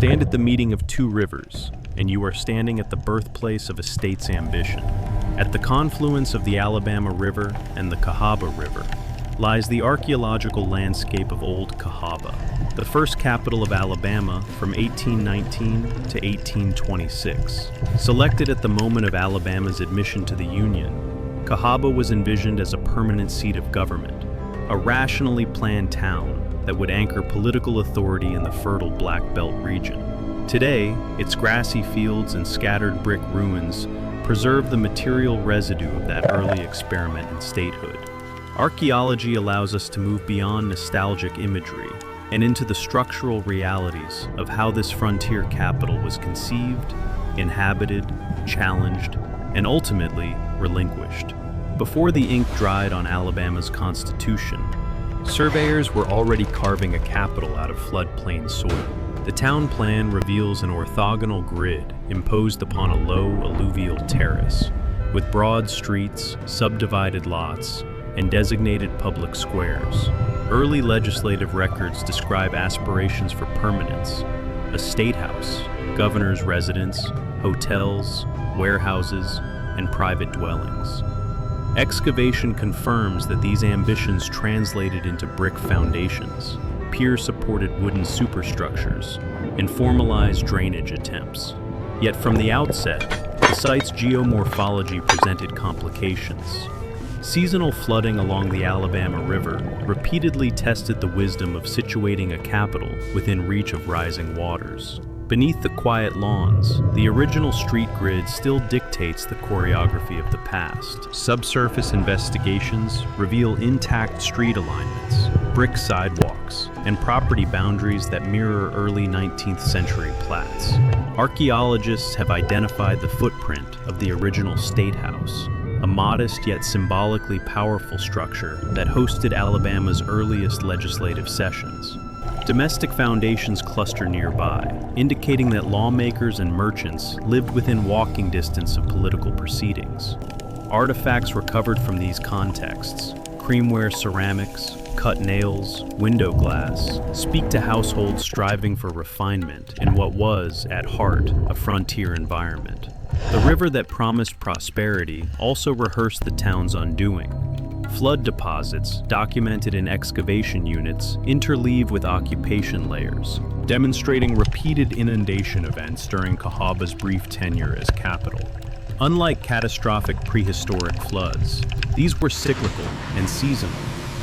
Stand at the meeting of two rivers, and you are standing at the birthplace of a state's ambition. At the confluence of the Alabama River and the Cahaba River lies the archaeological landscape of Old Cahawba, the first capital of Alabama from 1819 to 1826. Selected at the moment of Alabama's admission to the Union, Cahaba was envisioned as a permanent seat of government, a rationally planned town that would anchor political authority in the fertile Black Belt region. Today, its grassy fields and scattered brick ruins preserve the material residue of that early experiment in statehood. Archaeology allows us to move beyond nostalgic imagery and into the structural realities of how this frontier capital was conceived, inhabited, challenged, and ultimately relinquished. Before the ink dried on Alabama's Constitution, surveyors were already carving a capital out of floodplain soil. The town plan reveals an orthogonal grid imposed upon a low alluvial terrace, with broad streets, subdivided lots, and designated public squares. Early legislative records describe aspirations for permanence: a state house, governor's residence, hotels, warehouses, and private dwellings. Excavation confirms that these ambitions translated into brick foundations, pier-supported wooden superstructures, and formalized drainage attempts. Yet from the outset, the site's geomorphology presented complications. Seasonal flooding along the Alabama River repeatedly tested the wisdom of situating a capital within reach of rising waters. Beneath the quiet lawns, the original street grid still dictates the choreography of the past. Subsurface investigations reveal intact street alignments, brick sidewalks, and property boundaries that mirror early 19th century plats. Archaeologists have identified the footprint of the original state house, a modest yet symbolically powerful structure that hosted Alabama's earliest legislative sessions. Domestic foundations cluster nearby, indicating that lawmakers and merchants lived within walking distance of political proceedings. Artifacts recovered from these contexts, creamware ceramics, cut nails, window glass, speak to households striving for refinement in what was, at heart, a frontier environment. The river that promised prosperity also rehearsed the town's undoing. Flood deposits, documented in excavation units, interleave with occupation layers, demonstrating repeated inundation events during Cahaba's brief tenure as capital. Unlike catastrophic prehistoric floods, these were cyclical and seasonal,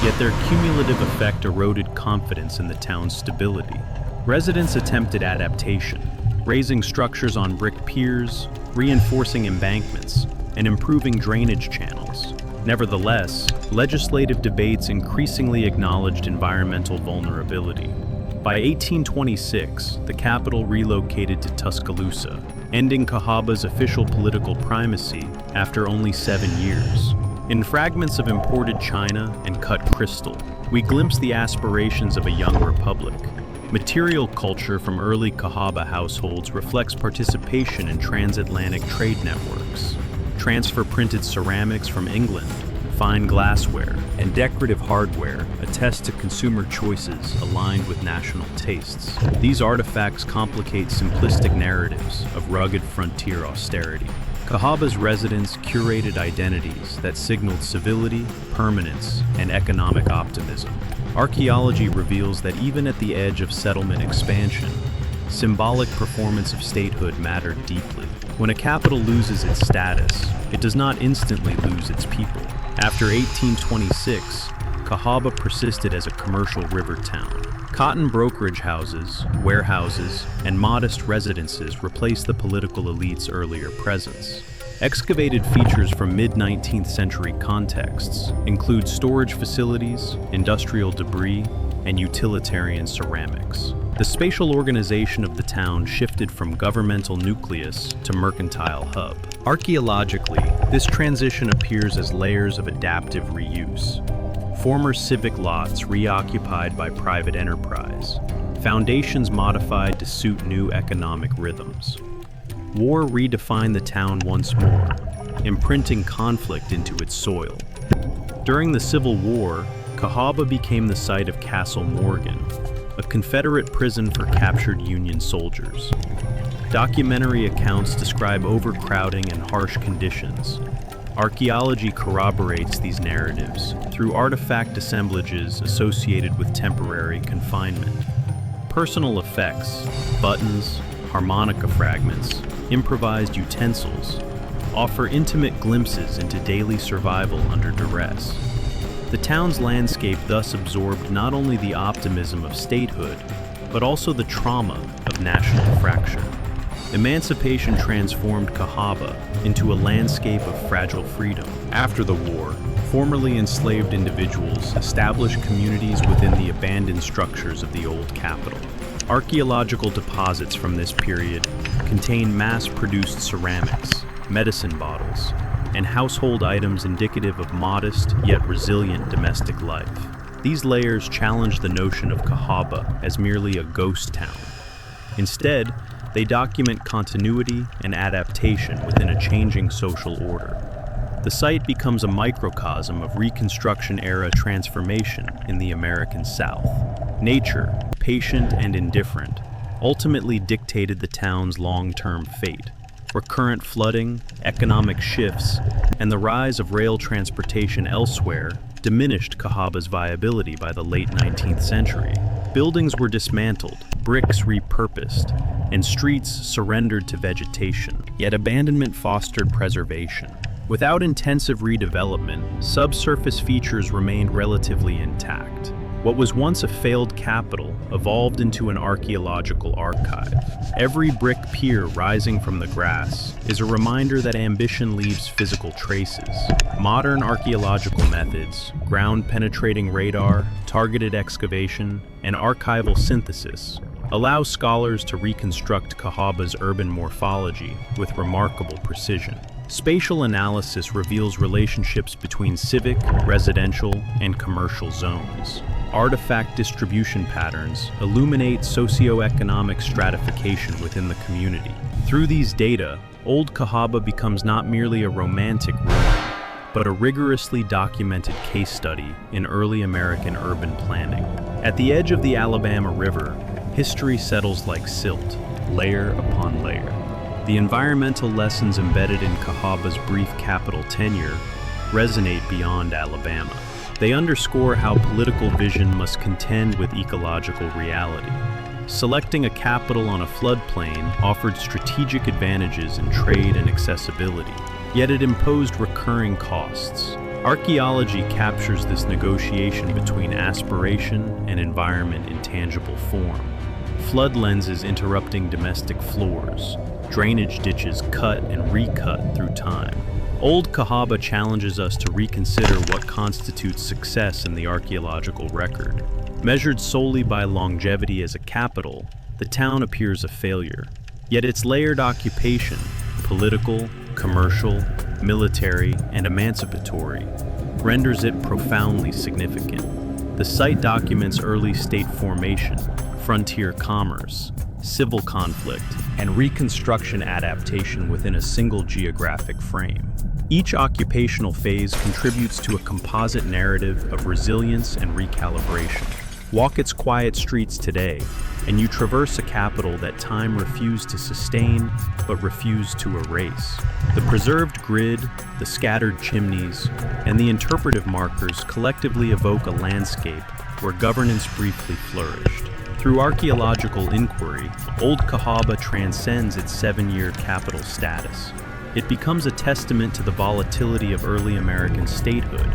yet their cumulative effect eroded confidence in the town's stability. Residents attempted adaptation, raising structures on brick piers, reinforcing embankments, and improving drainage channels. Nevertheless, legislative debates increasingly acknowledged environmental vulnerability. By 1826, the capital relocated to Tuscaloosa, ending Cahaba's official political primacy after only 7 years. In fragments of imported china and cut crystal, we glimpse the aspirations of a young republic. Material culture from early Cahaba households reflects participation in transatlantic trade networks. Transfer printed ceramics from England, fine glassware, and decorative hardware attest to consumer choices aligned with national tastes. These artifacts complicate simplistic narratives of rugged frontier austerity. Cahaba's residents curated identities that signaled civility, permanence, and economic optimism. Archaeology reveals that even at the edge of settlement expansion, symbolic performance of statehood mattered deeply. When a capital loses its status, it does not instantly lose its people. After 1826, Cahaba persisted as a commercial river town. Cotton brokerage houses, warehouses, and modest residences replaced the political elite's earlier presence. Excavated features from mid-19th century contexts include storage facilities, industrial debris, and utilitarian ceramics. The spatial organization of the town shifted from governmental nucleus to mercantile hub. Archaeologically, this transition appears as layers of adaptive reuse. Former civic lots reoccupied by private enterprise, foundations modified to suit new economic rhythms. War redefined the town once more, imprinting conflict into its soil. During the Civil War, Cahaba became the site of Castle Morgan, a Confederate prison for captured Union soldiers. Documentary accounts describe overcrowding and harsh conditions. Archaeology corroborates these narratives through artifact assemblages associated with temporary confinement. Personal effects, buttons, harmonica fragments, improvised utensils, offer intimate glimpses into daily survival under duress. The town's landscape thus absorbed not only the optimism of statehood, but also the trauma of national fracture. Emancipation transformed Cahaba into a landscape of fragile freedom. After the war, formerly enslaved individuals established communities within the abandoned structures of the old capital. Archaeological deposits from this period contain mass-produced ceramics, medicine bottles, and household items indicative of modest yet resilient domestic life. These layers challenge the notion of Cahaba as merely a ghost town. Instead, they document continuity and adaptation within a changing social order. The site becomes a microcosm of Reconstruction-era transformation in the American South. Nature, patient and indifferent, ultimately dictated the town's long-term fate. Recurrent flooding, economic shifts, and the rise of rail transportation elsewhere diminished Cahaba's viability by the late 19th century. Buildings were dismantled, bricks repurposed, and streets surrendered to vegetation. Yet abandonment fostered preservation. Without intensive redevelopment, subsurface features remained relatively intact. What was once a failed capital evolved into an archaeological archive. Every brick pier rising from the grass is a reminder that ambition leaves physical traces. Modern archaeological methods, ground-penetrating radar, targeted excavation, and archival synthesis allow scholars to reconstruct Cahaba's urban morphology with remarkable precision. Spatial analysis reveals relationships between civic, residential, and commercial zones. Artifact distribution patterns illuminate socioeconomic stratification within the community. Through these data, Old Cahaba becomes not merely a romantic ruin, but a rigorously documented case study in early American urban planning. At the edge of the Alabama River, history settles like silt, layer upon layer. The environmental lessons embedded in Cahaba's brief capital tenure resonate beyond Alabama. They underscore how political vision must contend with ecological reality. Selecting a capital on a floodplain offered strategic advantages in trade and accessibility, yet it imposed recurring costs. Archaeology captures this negotiation between aspiration and environment in tangible form. Flood lenses interrupting domestic floors, drainage ditches cut and recut through time. Old Cahaba challenges us to reconsider what constitutes success in the archaeological record. Measured solely by longevity as a capital, the town appears a failure. Yet its layered occupation, political, commercial, military, and emancipatory, renders it profoundly significant. The site documents early state formation, frontier commerce, civil conflict, and Reconstruction adaptation within a single geographic frame. Each occupational phase contributes to a composite narrative of resilience and recalibration. Walk its quiet streets today, and you traverse a capital that time refused to sustain, but refused to erase. The preserved grid, the scattered chimneys, and the interpretive markers collectively evoke a landscape where governance briefly flourished. Through archaeological inquiry, Old Cahaba transcends its 7-year capital status. It becomes a testament to the volatility of early American statehood,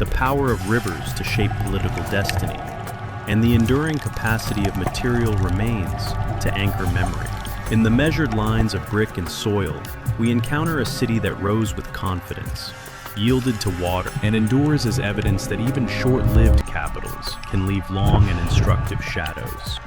the power of rivers to shape political destiny, and the enduring capacity of material remains to anchor memory. In the measured lines of brick and soil, we encounter a city that rose with confidence, yielded to water, and endures as evidence that even short-lived capitals can leave long and instructive shadows.